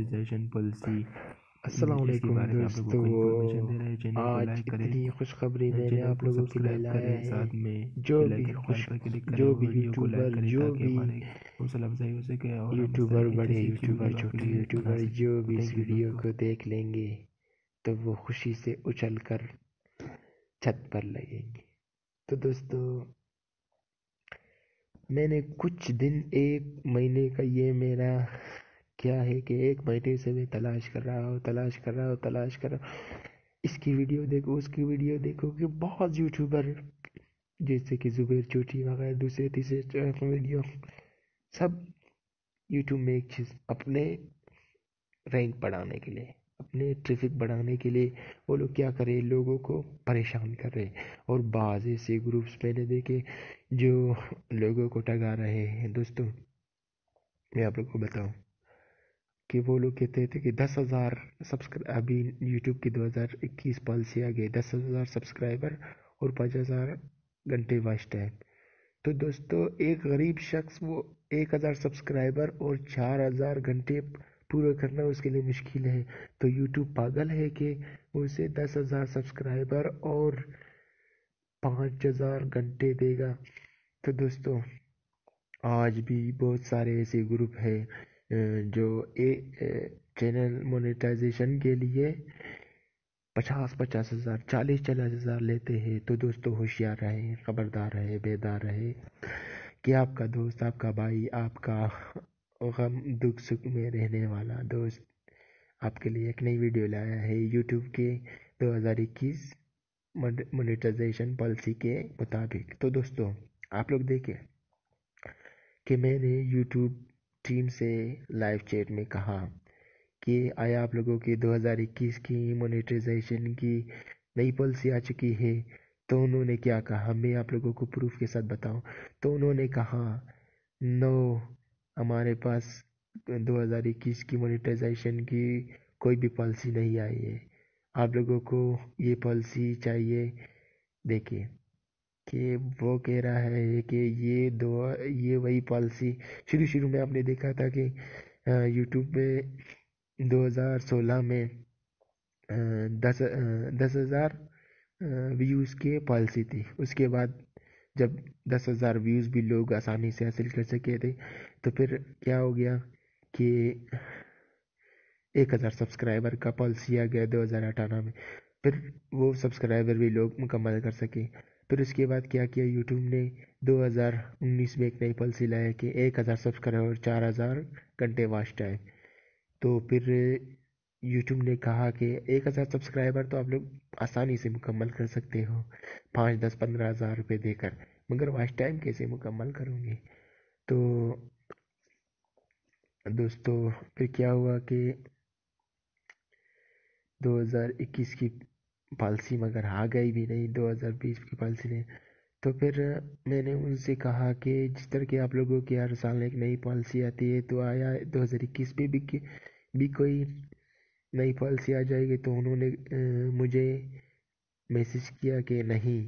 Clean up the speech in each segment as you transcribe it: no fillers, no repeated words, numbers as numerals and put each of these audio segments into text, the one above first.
Monetisation policy السلام اس کے علیکم بارے میں آپ لوگوں دوستو، کو انفارمیشن دے رہے ہیں. چینل کو آج لائک کریں، اتنی خوشخبری میں نے چینل آپ کو لوگوں کے لیے سبسکرائب لایا کریں، ہے. ساتھ میں جو بیل بھی آئیکن آل پر کلک کریں جو اور بھی ویڈیو کو لائک یوٹیوبر کریں جو تاکہ بھی ہماری حوصلہ افزائی ہو سکے اور ہم اس طرح یوٹیوبر کی بڑے اچھی اچھی یوٹیوبر ویڈیو آپ کے چھوٹے لیے بنا یوٹیوبر سکیں. جو تو بھی اس تھینک یو ویڈیو دوستو. کو دیکھ لیں گے تو وہ خوشی سے اچھل کر چھت پر لگیں گے. تو دوستو، میں نے کچھ دن، 1 مہینے کا یہ میرا کیا ہے کہ 1 مہینے سے میں تلاش کر رہا ہوں. اس کی ویڈیو دیکھو، اس کی ویڈیو دیکھو کہ بہت یوٹیوبر جیسے کہ زبیر چوٹی وغیرہ دوسرے تیسرے ویڈیو سب یوٹیوب میں ایک چیز اپنے رینک بڑھانے کے لیے، اپنے ٹریفک بڑھانے کے لیے وہ لوگ کیا کرے، لوگوں کو پریشان کر رہے. اور بعض ایسے گروپس میں نے دیکھے جو لوگوں کو ٹگا رہے ہیں. دوستو میں آپ لوگ کو بتاؤں کہ وہ لوگ کہتے تھے کہ 10,000 ابھی یوٹیوب کی 2021 پالیسی آ گئی، 10,000 سبسکرائبر اور 5,000 گھنٹے واچ ٹائم. تو دوستو ایک غریب شخص وہ 1,000 سبسکرائبر اور 4,000 گھنٹے پورا کرنا اس کے لیے مشکل ہے. تو یوٹیوب پاگل ہے کہ اسے 10,000 سبسکرائبر اور 5,000 گھنٹے دے گا. تو دوستو آج بھی بہت سارے ایسے گروپ ہیں جو چینل مونیٹائزیشن کے لیے 50,000 40,000 لیتے ہیں. تو دوستو ہوشیار رہے، خبردار رہے، بیدار رہے کہ آپ کا دوست، آپ کا بھائی، آپ کا غم دکھ سکھ میں رہنے والا دوست آپ کے لیے ایک نئی ویڈیو لایا ہے یوٹیوب کے 2021 مونیٹائزیشن پالیسی کے مطابق. تو دوستو آپ لوگ دیکھیں کہ میں نے یوٹیوب ٹیم سے لائیو چیٹ میں کہا کہ آیا آپ لوگوں کی 2021 کی مونیٹائزیشن کی نئی پالیسی آ چکی ہے؟ تو انہوں نے کیا کہا، میں آپ لوگوں کو پروف کے ساتھ بتاؤں. تو انہوں نے کہا نو، ہمارے پاس 2021 کی مونیٹائزیشن کی کوئی بھی پالیسی نہیں آئی ہے، آپ لوگوں کو یہ پالیسی چاہیے. دیکھیں کہ وہ کہہ رہا ہے کہ یہ وہی پالیسی شروع میں آپ نے دیکھا تھا کہ یوٹیوب میں 2016 میں 10,000 ویوز کی پالیسی تھی. اس کے بعد جب 10,000 ویوز بھی لوگ آسانی سے حاصل کر سکے تھے تو پھر کیا ہو گیا کہ 1,000 سبسکرائبر کا پالیسی آ گیا 2018 میں. پھر وہ سبسکرائبر بھی لوگ مکمل کر سکے. پھر اس کے بعد کیا کیا، یوٹیوب نے 2019 میں ایک نئی پالیسی لایا کہ 1,000 سبسکرائبر اور 4,000 گھنٹے واچ ٹائم. تو پھر یوٹیوب نے کہا کہ 1,000 سبسکرائبر تو آپ لوگ آسانی سے مکمل کر سکتے ہو 5, 10, 15,000 روپے دے کر، مگر واچ ٹائم کیسے مکمل کروں گے؟ تو دوستو پھر کیا ہوا کہ 2021 کی پالیسی مگر آ گئی بھی نہیں 2020 کی پالیسی نے. تو پھر میں نے ان سے کہا کہ جس طرح کہ آپ لوگوں کی ہر سال ایک نئی پالیسی آتی ہے تو آیا 2021 میں بھی کوئی نئی پالیسی آ جائے گی؟ تو انہوں نے مجھے میسج کیا کہ نہیں،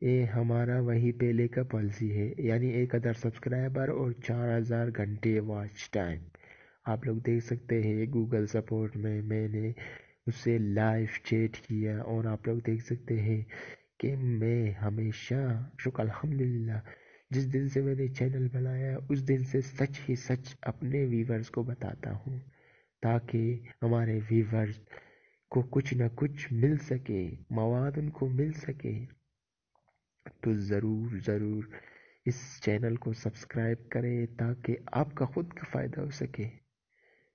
یہ ہمارا وہی پہلے کا پالیسی ہے، یعنی 1,000 سبسکرائبر اور 4,000 گھنٹے واچ ٹائم. آپ لوگ دیکھ سکتے ہیں گوگل سپورٹ میں نے اس سے لائیو چیٹ کیا اور آپ لوگ دیکھ سکتے ہیں کہ میں ہمیشہ الحمدللہ جس دن سے میں نے چینل بنایا اس دن سے سچ ہی سچ اپنے ویورز کو بتاتا ہوں تاکہ ہمارے ویورز کو کچھ نہ کچھ مل سکے، مواد ان کو مل سکے. تو ضرور اس چینل کو سبسکرائب کریں تاکہ آپ کا خود کا فائدہ ہو سکے.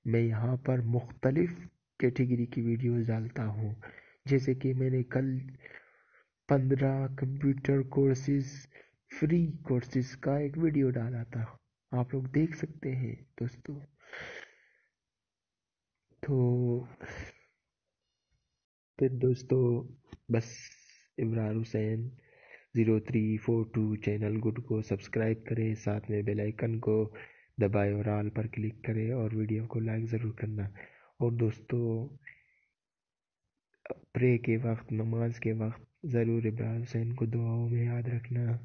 میں یہاں پر مختلف کیٹیگری کی ویڈیوز ڈالتا ہوں، جیسے کہ میں نے کل 15 کمپیوٹر کورسز فری کورسز کا ایک ویڈیو ڈالا تھا، آپ لوگ دیکھ سکتے ہیں دوستو. تو پھر دوستو بس عمران حسین 0342 چینل گڈ کو سبسکرائب کریں، ساتھ میں بیل آئیکن کو دبائے اور آل پر کلک کریں اور ویڈیو کو لائک ضرور کرنا. اور دوستو پرے کے وقت، نماز کے وقت ضرور عمران حسین کو دعاؤں میں یاد رکھنا،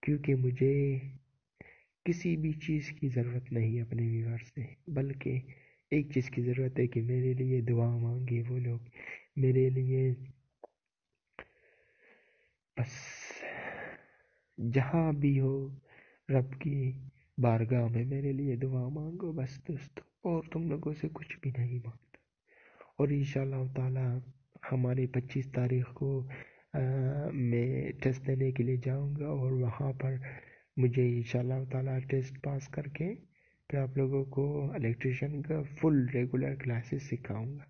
کیونکہ مجھے کسی بھی چیز کی ضرورت نہیں اپنے ویور سے، بلکہ ایک چیز کی ضرورت ہے کہ میرے لیے دعا مانگے وہ لوگ، میرے لیے بس جہاں بھی ہو رب کی بارگاہ میں میرے لیے دعا مانگو بس دوستو، اور تم لوگوں سے کچھ بھی نہیں مانگتا۔ اور انشاءاللہ تعالی ہمارے 25 تاریخ کو میں ٹیسٹ دینے کے لیے جاؤں گا، اور وہاں پر مجھے انشاءاللہ تعالی ٹیسٹ پاس کر کے پھر آپ لوگوں کو الیکٹریشین کا فل ریگولر کلاسز سکھاؤں گا۔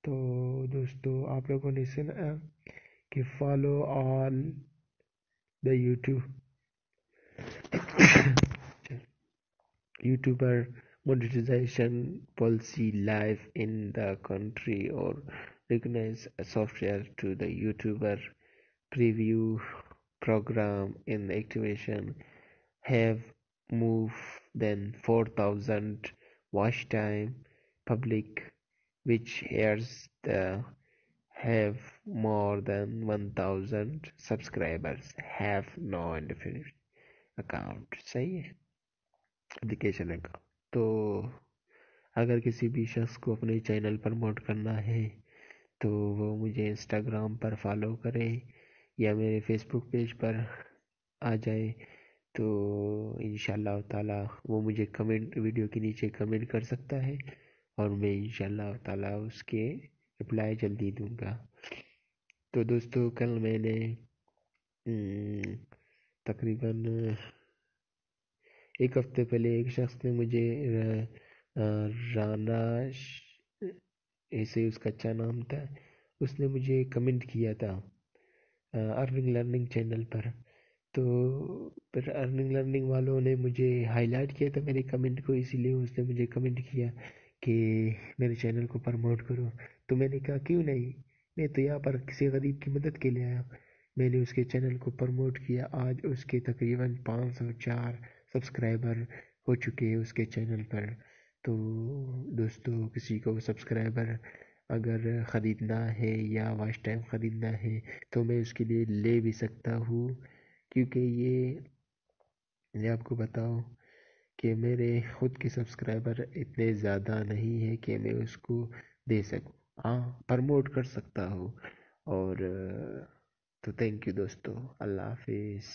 تو دوستو آپ لوگوں نے سنا کہ follow all the YouTuber monetization policy live in the country, or recognize a software to the YouTuber preview program in activation have moved than 4,000 watch time public, which airs the have more than 1,000 subscribers have no indefinite account. صحیح ہے application account. تو اگر کسی بھی شخص کو اپنے channel promote کرنا ہے تو وہ مجھے انسٹاگرام پر فالو کرے یا میرے فیس بک پیج پر آ جائے، تو انشاءاللہ تعالی وہ مجھے کمنٹ ویڈیو کے نیچے کمنٹ کر سکتا ہے، اور میں انشاءاللہ تعالی اس کے رپلائی جلدی دوں گا۔ تو دوستو کل میں نے تقریباً ایک ہفتے پہلے ایک شخص نے مجھے رانا ایسے اس کا اچھا نام تھا، اس نے مجھے کمنٹ کیا تھا ارننگ لرننگ چینل پر، تو پھر ارننگ لرننگ والوں نے مجھے ہائی لائٹ کیا تھا میرے کمنٹ کو، اسی لیے اس نے مجھے کمنٹ کیا کہ میرے چینل کو پروموٹ کرو۔ تو میں نے کہا کیوں نہیں، میں تو یہاں پر کسی غریب کی مدد کے لیے آیا ہوں۔ میں نے اس کے چینل کو پروموٹ کیا، آج اس کے تقریباً 504 سبسکرائبر ہو چکے ہیں اس کے چینل پر۔ تو دوستو کسی کو سبسکرائبر اگر خریدنا ہے یا واچ ٹائم خریدنا ہے تو میں اس کے لیے لے بھی سکتا ہوں، کیونکہ یہ میں آپ کو بتاؤں کہ میرے خود کے سبسکرائبر اتنے زیادہ نہیں ہیں کہ میں اس کو دے سکوں، ہاں پروموٹ کر سکتا ہوں۔ اور تو تھینک یو دوستو، اللہ حافظ۔